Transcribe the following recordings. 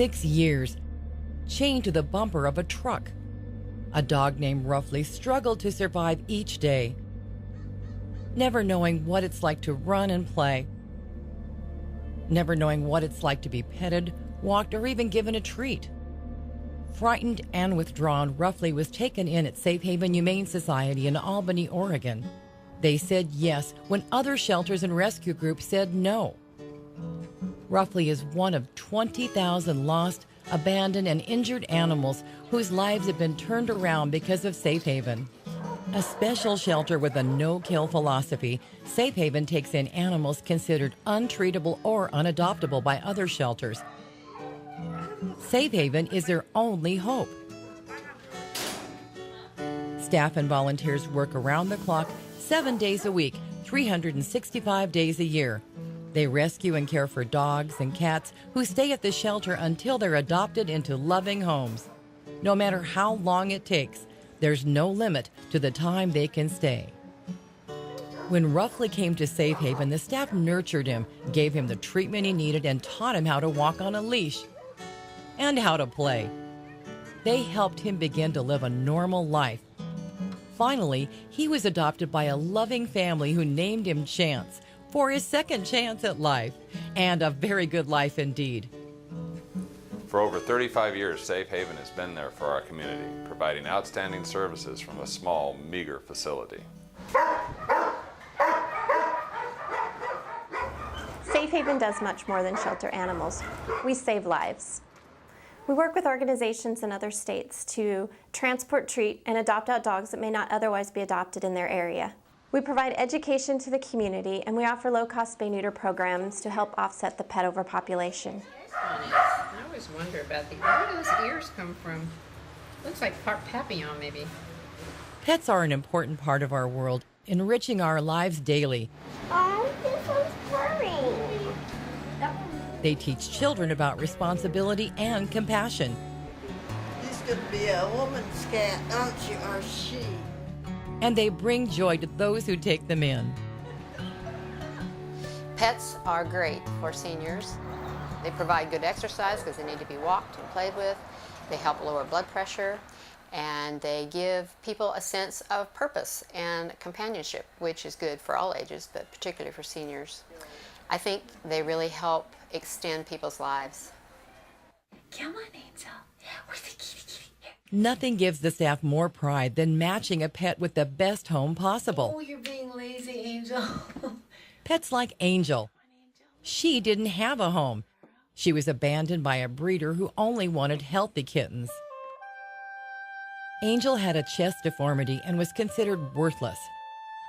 6 years, chained to the bumper of a truck. A dog named Roughly struggled to survive each day, never knowing what it's like to run and play, never knowing what it's like to be petted, walked, or even given a treat. Frightened and withdrawn, Roughly was taken in at SafeHaven Humane Society in Albany, Oregon. They said yes when other shelters and rescue groups said no. Roughly is one of 20,000 lost, abandoned, and injured animals whose lives have been turned around because of SafeHaven. A special shelter with a no-kill philosophy, SafeHaven takes in animals considered untreatable or unadoptable by other shelters. SafeHaven is their only hope. Staff and volunteers work around the clock, 7 days a week, 365 days a year. They rescue and care for dogs and cats who stay at the shelter until they're adopted into loving homes. No matter how long it takes, there's no limit to the time they can stay. When Roughly came to SafeHaven, the staff nurtured him, gave him the treatment he needed, and taught him how to walk on a leash and how to play. They helped him begin to live a normal life. Finally, he was adopted by a loving family who named him Chance for his second chance at life, and a very good life indeed. For over 35 years, SafeHaven has been there for our community, providing outstanding services from a small, meager facility. SafeHaven does much more than shelter animals. We save lives. We work with organizations in other states to transport, treat, and adopt out dogs that may not otherwise be adopted in their area. We provide education to the community, and we offer low-cost spay-neuter programs to help offset the pet overpopulation. I always wonder about where do those ears come from? Looks like part papillon, maybe. Pets are an important part of our world, enriching our lives daily. Oh, this one's purring. They teach children about responsibility and compassion. This could be a woman's cat, don't you, or she? And they bring joy to those who take them in. Pets are great for seniors. They provide good exercise because they need to be walked and played with. They help lower blood pressure, and they give people a sense of purpose and companionship, which is good for all ages, but particularly for seniors. I think they really help extend people's lives. Come on, Angel. Where's the kitty? Nothing gives the staff more pride than matching a pet with the best home possible. Oh, you're being lazy, Angel. Pets like Angel. She didn't have a home. She was abandoned by a breeder who only wanted healthy kittens. Angel had a chest deformity and was considered worthless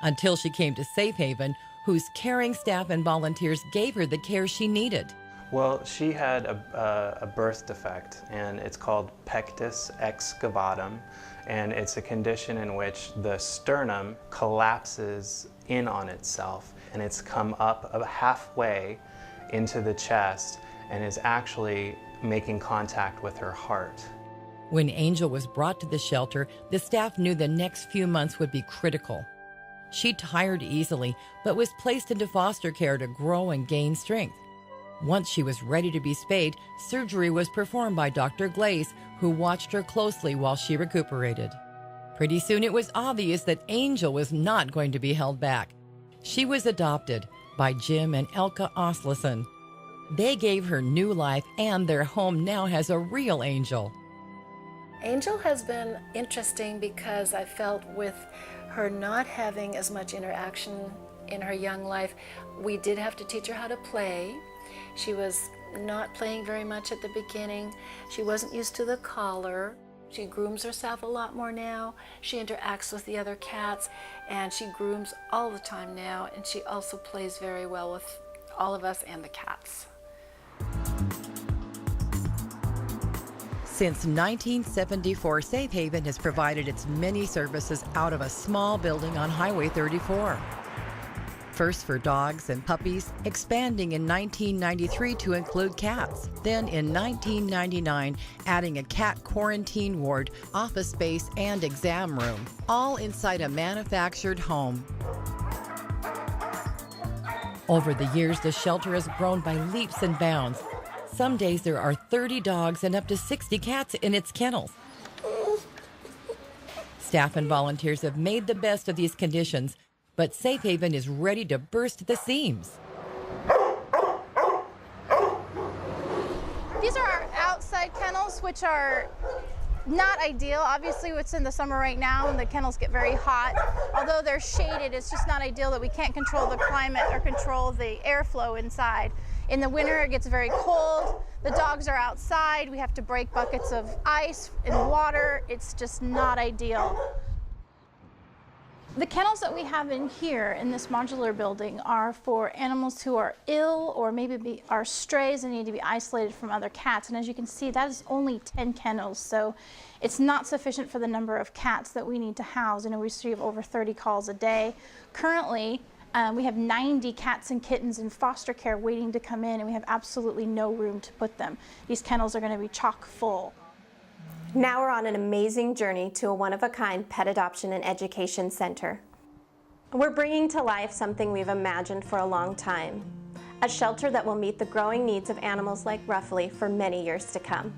until she came to SafeHaven, whose caring staff and volunteers gave her the care she needed. Well, she had a birth defect, and it's called pectus excavatum, and it's a condition in which the sternum collapses in on itself, and it's come up halfway into the chest and is actually making contact with her heart. When Angel was brought to the shelter, the staff knew the next few months would be critical. She tired easily, but was placed into foster care to grow and gain strength. Once she was ready to be spayed, surgery was performed by Dr. Glaze, who watched her closely while she recuperated. Pretty soon it was obvious that Angel was not going to be held back. She was adopted by Jim and Elka Oslison. They gave her new life, and their home now has a real Angel. Angel has been interesting because I felt with her not having as much interaction in her young life, we did have to teach her how to play. She was not playing very much at the beginning. She wasn't used to the collar. She grooms herself a lot more now. She interacts with the other cats, and she grooms all the time now, and she also plays very well with all of us and the cats. Since 1974, SafeHaven has provided its many services out of a small building on Highway 34. First for dogs and puppies, expanding in 1993 to include cats. Then in 1999, adding a cat quarantine ward, office space, and exam room, all inside a manufactured home. Over the years, the shelter has grown by leaps and bounds. Some days there are 30 dogs and up to 60 cats in its kennels. Staff and volunteers have made the best of these conditions, but SafeHaven is ready to burst the seams. These are our outside kennels, which are not ideal. Obviously, it's in the summer right now and the kennels get very hot. Although they're shaded, it's just not ideal that we can't control the climate or control the airflow inside. In the winter, it gets very cold. The dogs are outside. We have to break buckets of ice and water. It's just not ideal. The kennels that we have in here in this modular building are for animals who are ill or maybe are strays and need to be isolated from other cats. And as you can see, that is only 10 kennels, so it's not sufficient for the number of cats that we need to house. And we receive over 30 calls a day. Currently, we have 90 cats and kittens in foster care waiting to come in, and we have absolutely no room to put them. These kennels are going to be chock full. Now we're on an amazing journey to a one-of-a-kind pet adoption and education center. We're bringing to life something we've imagined for a long time, a shelter that will meet the growing needs of animals like Ruffley for many years to come.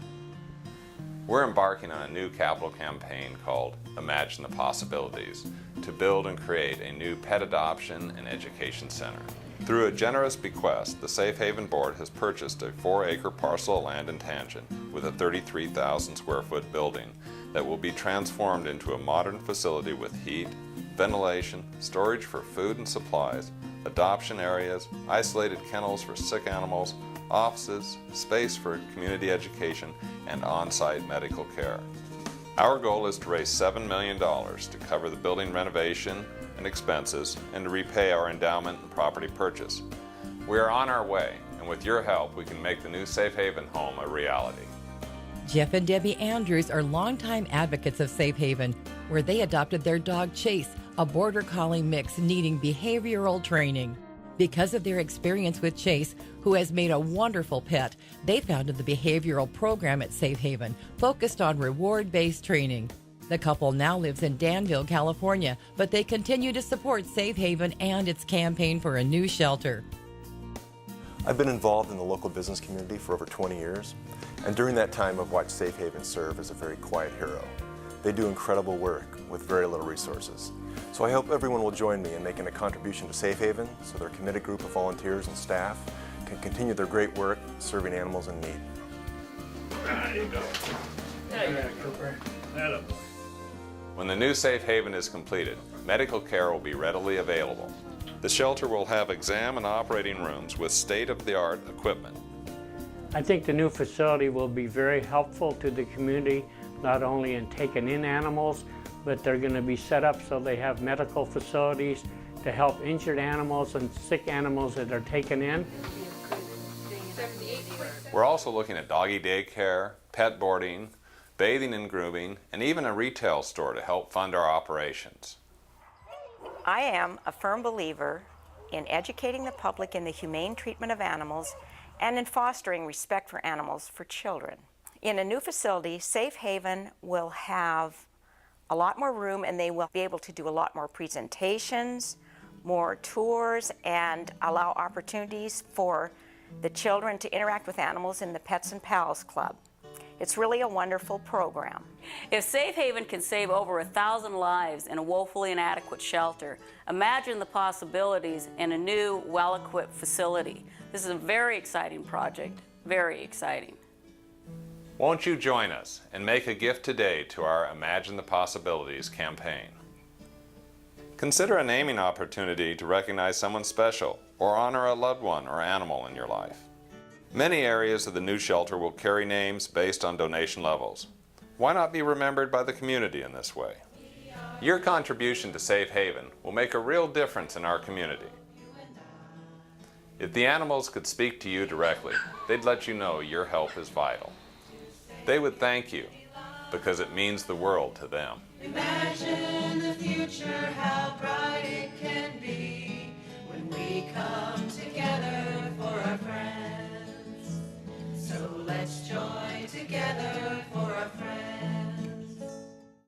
We're embarking on a new capital campaign called Imagine the Possibilities to build and create a new pet adoption and education center. Through a generous bequest, the SafeHaven board has purchased a 4-acre parcel of land in Tangent with a 33,000 square foot building that will be transformed into a modern facility with heat, ventilation, storage for food and supplies, adoption areas, isolated kennels for sick animals, offices, space for community education, and on-site medical care. Our goal is to raise $7 million to cover the building renovation and expenses and to repay our endowment and property purchase. We are on our way, and with your help, we can make the new SafeHaven home a reality. Jeff and Debbie Andrews are longtime advocates of SafeHaven, where they adopted their dog Chase, a border collie mix needing behavioral training. Because of their experience with Chase, who has made a wonderful pet, they founded the behavioral program at SafeHaven, focused on reward-based training. The couple now lives in Danville, California, but they continue to support SafeHaven and its campaign for a new shelter. I've been involved in the local business community for over 20 years, and during that time I've watched SafeHaven serve as a very quiet hero. They do incredible work with very little resources. So I hope everyone will join me in making a contribution to SafeHaven so their committed group of volunteers and staff can continue their great work serving animals in need. There you go. Cooper. When the new SafeHaven is completed, medical care will be readily available. The shelter will have exam and operating rooms with state-of-the-art equipment. I think the new facility will be very helpful to the community, not only in taking in animals, but they're going to be set up so they have medical facilities to help injured animals and sick animals that are taken in. We're also looking at doggy daycare, pet boarding, bathing and grooming, and even a retail store to help fund our operations. I am a firm believer in educating the public in the humane treatment of animals and in fostering respect for animals for children. In a new facility, SafeHaven will have a lot more room, and they will be able to do a lot more presentations, more tours, and allow opportunities for the children to interact with animals in the Pets and Pals Club. It's really a wonderful program. If SafeHaven can save over 1,000 lives in a woefully inadequate shelter, imagine the possibilities in a new, well-equipped facility. This is a very exciting project, very exciting. Won't you join us and make a gift today to our Imagine the Possibilities campaign? Consider a naming opportunity to recognize someone special or honor a loved one or animal in your life. Many areas of the new shelter will carry names based on donation levels. Why not be remembered by the community in this way? Your contribution to SafeHaven will make a real difference in our community. If the animals could speak to you directly, they'd let you know your help is vital. They would thank you because it means the world to them. Imagine the future, how bright it can be when we come together for our friends. So let's join together